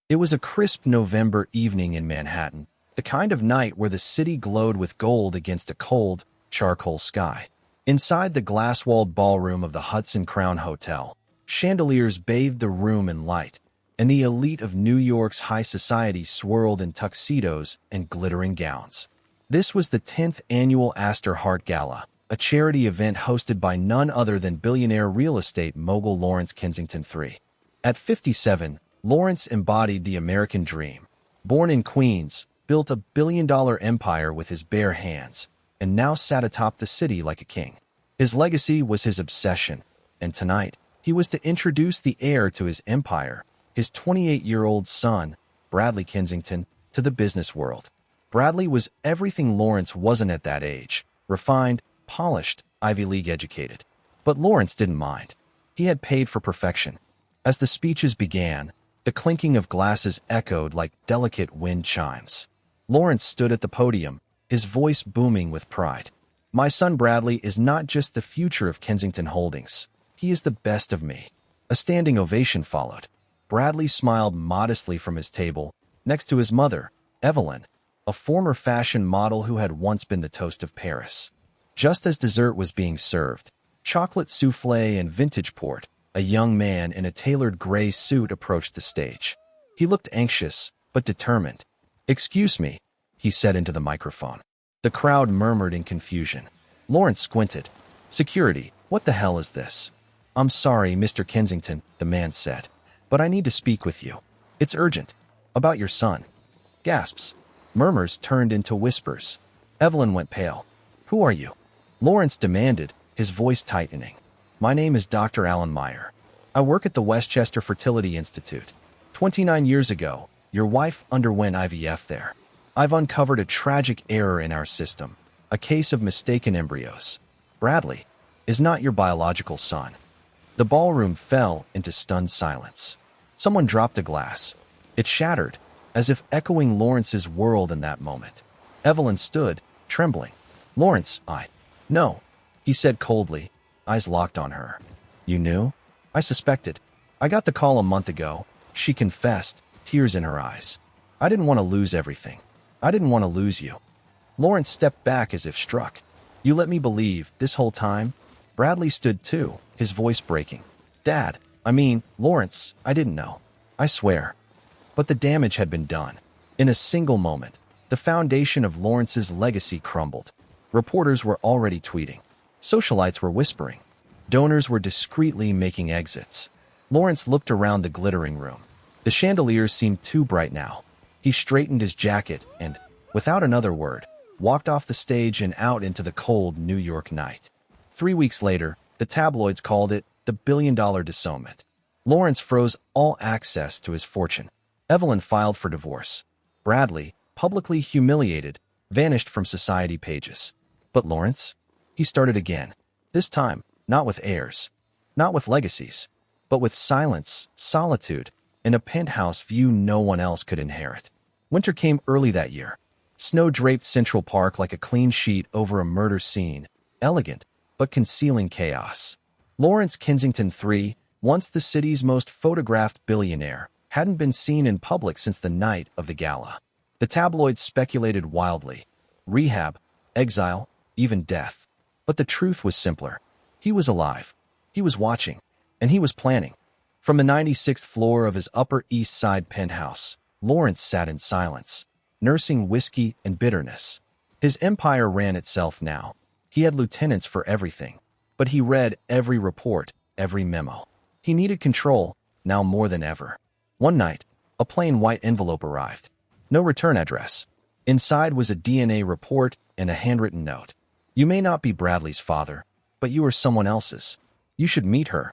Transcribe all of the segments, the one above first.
It was a crisp November evening in Manhattan, the kind of night where the city glowed with gold against a cold, charcoal sky. Inside the glass-walled ballroom of the Hudson Crown Hotel, chandeliers bathed the room in light, and the elite of New York's high society swirled in tuxedos and glittering gowns. This was the 10th annual Astor Heart Gala, a charity event hosted by none other than billionaire real estate mogul Lawrence Kensington III. At 57, Lawrence embodied the American dream. Born in Queens, built a billion-dollar empire with his bare hands, and now sat atop the city like a king. His legacy was his obsession, and tonight, he was to introduce the heir to his empire, his 28-year-old son, Bradley Kensington, to the business world. Bradley was everything Lawrence wasn't at that age: refined, polished, Ivy League educated. But Lawrence didn't mind. He had paid for perfection. As the speeches began, the clinking of glasses echoed like delicate wind chimes. Lawrence stood at the podium, his voice booming with pride. "My son Bradley is not just the future of Kensington Holdings. He is the best of me." A standing ovation followed. Bradley smiled modestly from his table, next to his mother, Evelyn, a former fashion model who had once been the toast of Paris. Just as dessert was being served, chocolate souffle and vintage port, a young man in a tailored gray suit approached the stage. He looked anxious, but determined. "Excuse me," he said into the microphone. The crowd murmured in confusion. Lawrence squinted. "Security, what the hell is this?" "I'm sorry, Mr. Kensington," the man said, "but I need to speak with you. It's urgent. About your son." Gasps. Murmurs turned into whispers. Evelyn went pale. "Who are you?" Lawrence demanded, his voice tightening. "My name is Dr. Alan Meyer. I work at the Westchester Fertility Institute. 29 years ago, your wife underwent IVF there. I've uncovered a tragic error in our system, a case of mistaken embryos. Bradley is not your biological son." The ballroom fell into stunned silence. Someone dropped a glass. It shattered, as if echoing Lawrence's world in that moment. Evelyn stood, trembling. "Lawrence, No," he said coldly, eyes locked on her. "You knew?" "I suspected. I got the call a month ago," she confessed, tears in her eyes. "I didn't want to lose everything. I didn't want to lose you." Lawrence stepped back as if struck. "You let me believe, this whole time?" Bradley stood too, his voice breaking. "Dad, Lawrence, I didn't know. I swear." But the damage had been done. In a single moment, the foundation of Lawrence's legacy crumbled. Reporters were already tweeting. Socialites were whispering. Donors were discreetly making exits. Lawrence looked around the glittering room. The chandeliers seemed too bright now. He straightened his jacket and, without another word, walked off the stage and out into the cold New York night. 3 weeks later, the tabloids called it the billion-dollar dissolution. Lawrence froze all access to his fortune. Evelyn filed for divorce. Bradley, publicly humiliated, vanished from society pages. But Lawrence? He started again. This time, not with heirs, not with legacies, but with silence, solitude, and a penthouse view no one else could inherit. Winter came early that year. Snow draped Central Park like a clean sheet over a murder scene, elegant, but concealing chaos. Lawrence Kensington III, once the city's most photographed billionaire, hadn't been seen in public since the night of the gala. The tabloids speculated wildly. Rehab, exile, even death. But the truth was simpler. He was alive. He was watching. And he was planning. From the 96th floor of his Upper East Side penthouse, Lawrence sat in silence, nursing whiskey and bitterness. His empire ran itself now. He had lieutenants for everything. But he read every report, every memo. He needed control, now more than ever. One night, a plain white envelope arrived. No return address. Inside was a DNA report and a handwritten note. "You may not be Bradley's father, but you are someone else's. You should meet her."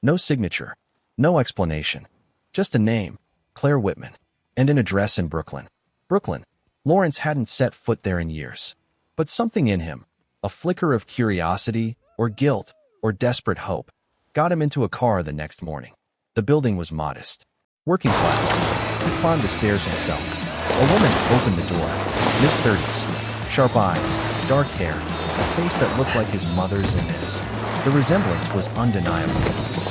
No signature. No explanation. Just a name, Claire Whitman, and an address in Brooklyn. Brooklyn. Lawrence hadn't set foot there in years. But something in him, a flicker of curiosity, or guilt, or desperate hope, got him into a car the next morning. The building was modest. Working class. He climbed the stairs himself. A woman opened the door. Mid-30s. Sharp eyes, dark hair, a face that looked like his mother's and his. The resemblance was undeniable.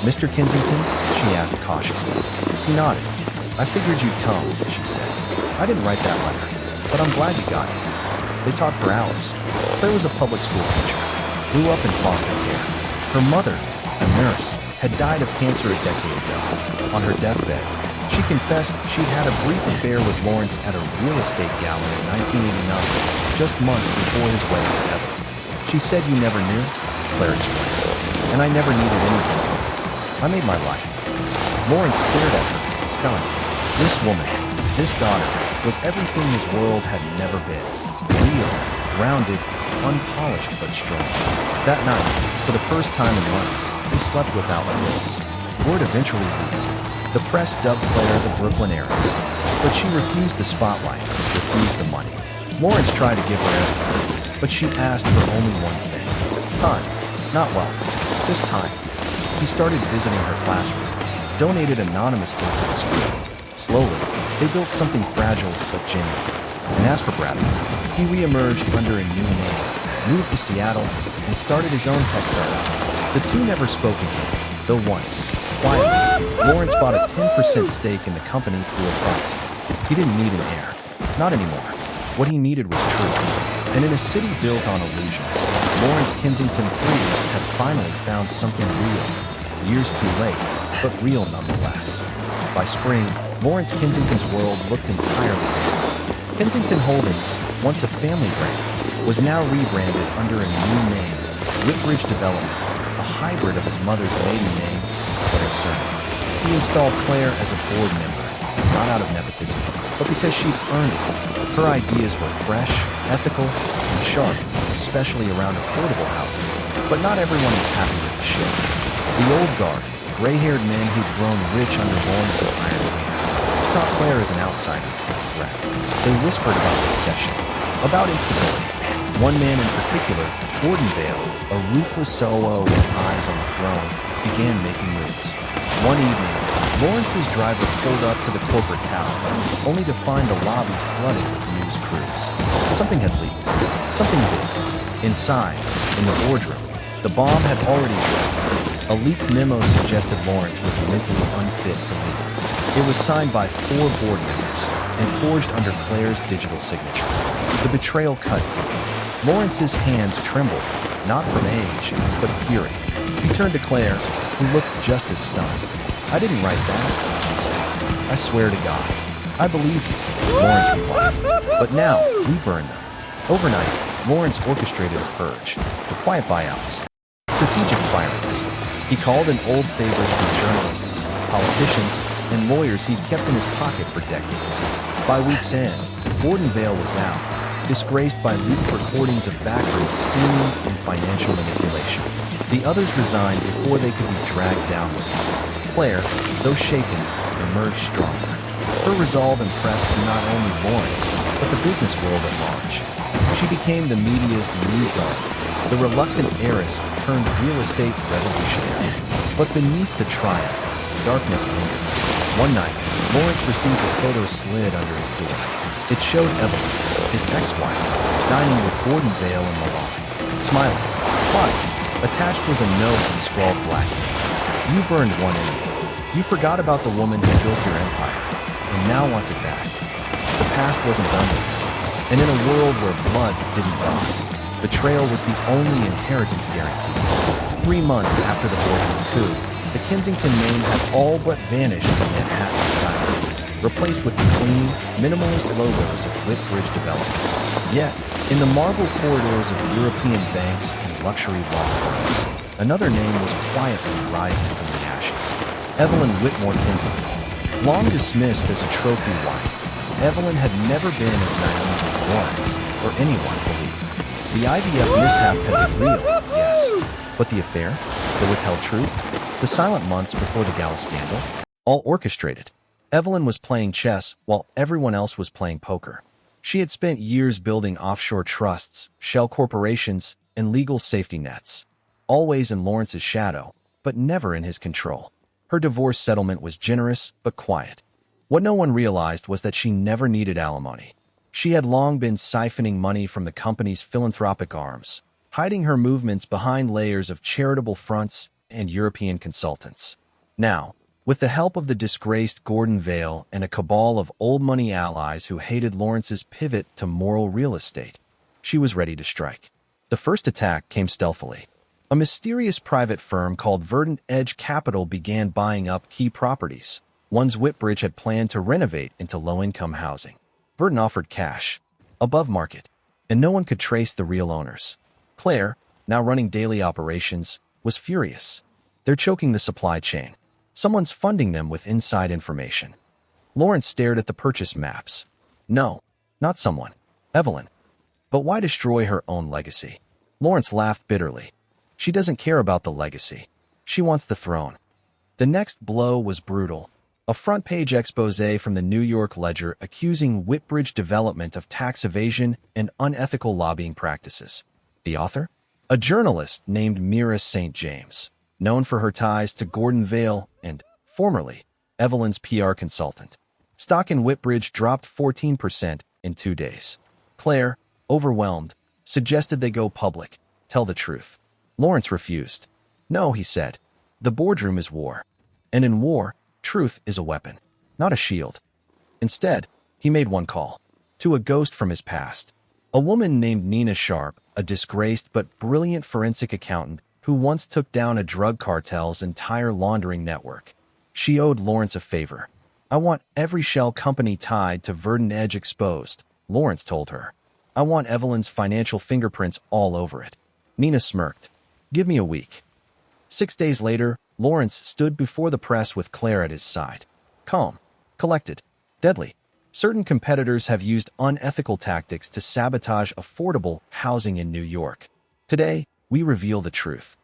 "Mr. Kensington?" she asked cautiously. He nodded. I figured you'd come, she said. I didn't write that letter, but I'm glad you got it. They talked for hours. Claire was a public school teacher, grew up in foster care. Her mother, a nurse, had died of cancer a decade ago. On her deathbed, she confessed she'd had a brief affair with Lawrence at a real estate gala in 1989, just months before his wedding to Evelyn. She said you never knew, Claire explained, and I never needed anything from her. I made my life. Lawrence stared at her, stunned. This woman, this daughter, was everything his world had never been. Real, grounded, unpolished but strong. That night, for the first time in months, he slept without pillows. Word eventually grew. The press dubbed Claire the Brooklyn heiress, but she refused the spotlight, refused the money. Lawrence tried to give her everything, but she asked for only one thing. Time. Not wealth. Just time. He started visiting her classroom, donated anonymously to the school. Slowly, they built something fragile but genuine. And as for Bradley, he reemerged under a new name, moved to Seattle, and started his own textile line. The two never spoke again, though once, quietly, Lawrence bought a 10% stake in the company through a proxy. He didn't need an heir. Not anymore. What he needed was truth. And in a city built on illusions, Lawrence Kensington III had finally found something real. Years too late, but real nonetheless. By spring, Lawrence Kensington's world looked entirely different. Kensington Holdings, once a family brand, was now rebranded under a new name, Whitbridge Development, a hybrid of his mother's maiden name, Claire surname. He installed Claire as a board member, not out of nepotism, but because she'd earned it. Her ideas were fresh, ethical, and sharp, especially around affordable housing. But not everyone was happy with the shift. The old guard, gray-haired men who'd grown rich under Lawrence's iron hand, saw Claire as an outsider, a threat. They whispered about succession, about instability. One man in particular, Gordon Vale, a ruthless solo with eyes on the throne, began making moves. One evening, Lawrence's driver pulled up to the corporate tower, only to find the lobby flooded with news crews. Something had leaked. Something big. Inside, in the boardroom, the bomb had already dropped. A leaked memo suggested Lawrence was mentally unfit to lead. It was signed by 4 board members and forged under Claire's digital signature. The betrayal cut deep. Lawrence's hands trembled, not from age, but fury. He turned to Claire, who looked just as stunned. I didn't write that, she said. I swear to God. I believe you, Lawrence replied. But now, we burn them. Overnight, Lawrence orchestrated a purge, the quiet buyouts, strategic firings. He called in old favors from journalists, politicians, and lawyers he'd kept in his pocket for decades. By week's end, Gordon Vale was out, disgraced by leaked recordings of backroom scheming and financial manipulation. The others resigned before they could be dragged down with him. Claire, though shaken, emerged stronger. Her resolve impressed not only Lawrence, but the business world at large. She became the media's new guard, the reluctant heiress turned real estate revolutionary. But beneath the triumph, darkness lingered. One night, Lawrence received a photo slid under his door. It showed Evelyn, his ex-wife, dining with Gordon Vale in Milan, smiling. But attached was a note in scrawled black ink. You burned one enemy. You forgot about the woman who built your empire, and now wants it back. The past wasn't done with. And in a world where blood didn't die, betrayal was the only inheritance guarantee. 3 months after the boardroom coup, the Kensington name had all but vanished from Manhattan skyline, replaced with the clean, minimalist logos of Whitbridge Development. Yet, in the marble corridors of European banks and luxury law firms, another name was quietly rising from the ashes. Evelyn Whitmore Kensington. Long dismissed as a trophy wife, Evelyn had never been as naive as Lawrence, or anyone believed. The IVF mishap had been real, yes, but the affair, the withheld truth, the silent months before the gala scandal, all orchestrated. Evelyn was playing chess while everyone else was playing poker. She had spent years building offshore trusts, shell corporations, and legal safety nets, always in Lawrence's shadow, but never in his control. Her divorce settlement was generous but quiet. What no one realized was that she never needed alimony. She had long been siphoning money from the company's philanthropic arms, hiding her movements behind layers of charitable fronts and European consultants. Now, With the help of the disgraced Gordon Vail and a cabal of old money allies who hated Lawrence's pivot to moral real estate, she was ready to strike. The first attack came stealthily. A mysterious private firm called Verdant Edge Capital began buying up key properties, ones Whitbridge had planned to renovate into low-income housing. Verdant offered cash, above market, and no one could trace the real owners. Claire, now running daily operations, was furious. They're choking the supply chain. Someone's funding them with inside information. Lawrence stared at the purchase maps. No, not someone. Evelyn. But why destroy her own legacy? Lawrence laughed bitterly. She doesn't care about the legacy. She wants the throne. The next blow was brutal. A front-page exposé from the New York Ledger accusing Whitbridge Development of tax evasion and unethical lobbying practices. The author? A journalist named Mira St. James, known for her ties to Gordon Vail and, formerly, Evelyn's PR consultant. Stock in Whitbridge dropped 14% in 2 days. Claire, overwhelmed, suggested they go public, tell the truth. Lawrence refused. No, he said. The boardroom is war. And in war, truth is a weapon, not a shield. Instead, he made one call. To a ghost from his past. A woman named Nina Sharp, a disgraced but brilliant forensic accountant who once took down a drug cartel's entire laundering network. She owed Lawrence a favor. I want every shell company tied to Verdant Edge exposed, Lawrence told her. I want Evelyn's financial fingerprints all over it. Nina smirked. Give me a week. 6 days later, Lawrence stood before the press with Claire at his side. Calm, collected, deadly. Certain competitors have used unethical tactics to sabotage affordable housing in New York. Today, we reveal the truth.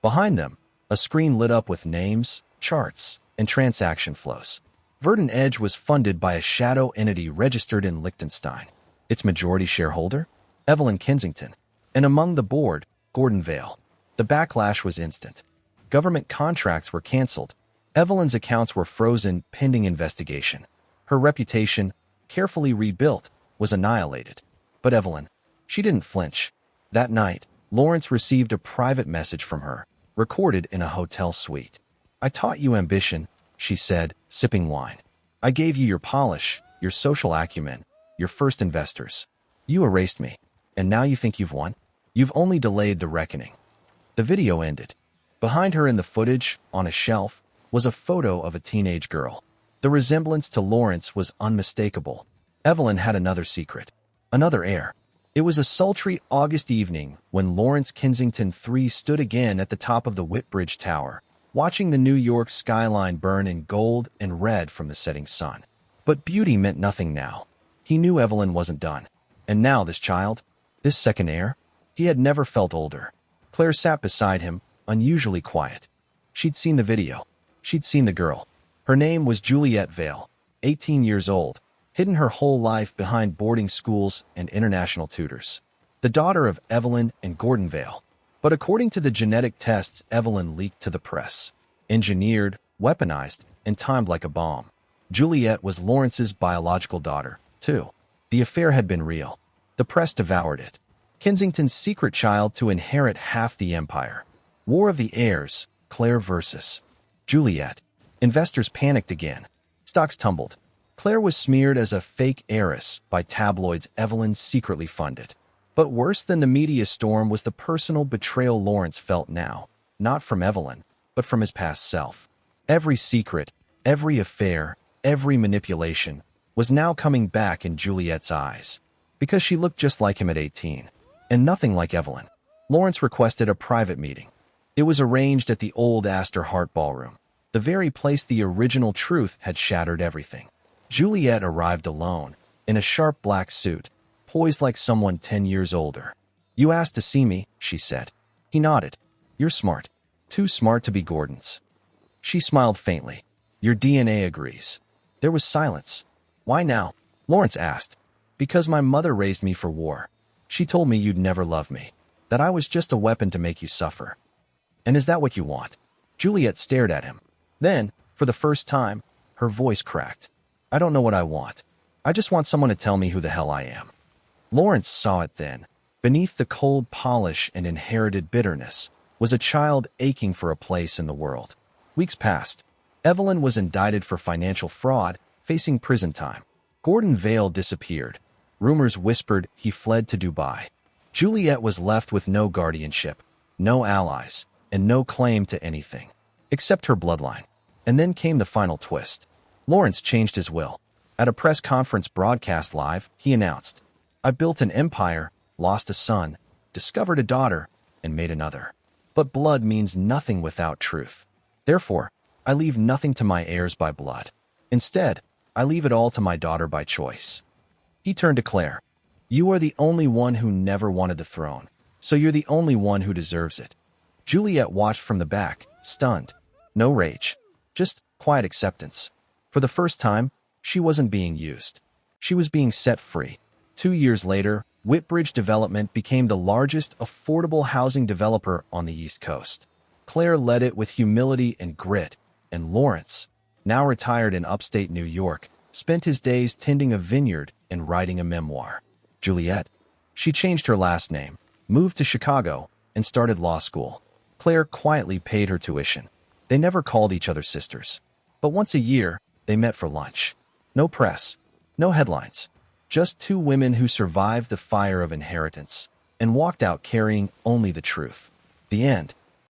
Behind them, a screen lit up with names, charts, and transaction flows. Verdant Edge was funded by a shadow entity registered in Liechtenstein. Its majority shareholder? Lawrence Kensington. And among the board, Gordon Vail. The backlash was instant. Government contracts were canceled. Evelyn's accounts were frozen pending investigation. Her reputation, carefully rebuilt, was annihilated. But Evelyn, she didn't flinch. That night, Lawrence received a private message from her, recorded in a hotel suite. I taught you ambition, she said, sipping wine. I gave you your polish, your social acumen, your first investors. You erased me, and now you think you've won? You've only delayed the reckoning. The video ended. Behind her in the footage, on a shelf, was a photo of a teenage girl. The resemblance to Lawrence was unmistakable. Evelyn had another secret, another heir. It was a sultry August evening when Lawrence Kensington III stood again at the top of the Whitbridge Tower, watching the New York skyline burn in gold and red from the setting sun. But beauty meant nothing now. He knew Evelyn wasn't done. And now this child, this second heir, he had never felt older. Claire sat beside him, unusually quiet. She'd seen the video. She'd seen the girl. Her name was Juliette Vail, 18 years old, hidden her whole life behind boarding schools and international tutors. The daughter of Evelyn and Gordon Vail. But according to the genetic tests Evelyn leaked to the press, engineered, weaponized, and timed like a bomb, Juliette was Lawrence's biological daughter, too. The affair had been real. The press devoured it. Kensington's secret child to inherit half the empire. War of the heirs, Claire versus Juliette. Investors panicked again. Stocks tumbled. Claire was smeared as a fake heiress by tabloids Evelyn secretly funded. But worse than the media storm was the personal betrayal Lawrence felt now, not from Evelyn, but from his past self. Every secret, every affair, every manipulation was now coming back in Juliette's eyes, because she looked just like him at 18, and nothing like Evelyn. Lawrence requested a private meeting. It was arranged at the old Astor Heart Ballroom, the very place the original truth had shattered everything. Juliette arrived alone, in a sharp black suit, poised like someone 10 years older. You asked to see me, she said. He nodded. You're smart. Too smart to be Gordon's. She smiled faintly. Your DNA agrees. There was silence. Why now? Lawrence asked. Because my mother raised me for war. She told me you'd never love me, that I was just a weapon to make you suffer. And is that what you want? Juliette stared at him. Then, for the first time, her voice cracked. I don't know what I want. I just want someone to tell me who the hell I am. Lawrence saw it then. Beneath the cold polish and inherited bitterness was a child aching for a place in the world. Weeks passed. Evelyn was indicted for financial fraud, facing prison time. Gordon Vail disappeared. Rumors whispered he fled to Dubai. Juliet was left with no guardianship, no allies, and no claim to anything, except her bloodline. And then came the final twist. Lawrence changed his will. At a press conference broadcast live, he announced, "I built an empire, lost a son, discovered a daughter, and made another. But blood means nothing without truth. Therefore, I leave nothing to my heirs by blood. Instead, I leave it all to my daughter by choice." He turned to Claire. "You are the only one who never wanted the throne, so you're the only one who deserves it." Juliet watched from the back, stunned. No rage, just quiet acceptance. For the first time, she wasn't being used. She was being set free. 2 years later, Whitbridge Development became the largest affordable housing developer on the East Coast. Claire led it with humility and grit, and Lawrence, now retired in upstate New York, spent his days tending a vineyard and writing a memoir. Juliet. She changed her last name, moved to Chicago, and started law school. Claire quietly paid her tuition. They never called each other sisters. But once a year, they met for lunch. No press, no headlines. Just two women who survived the fire of inheritance and walked out carrying only the truth. The end.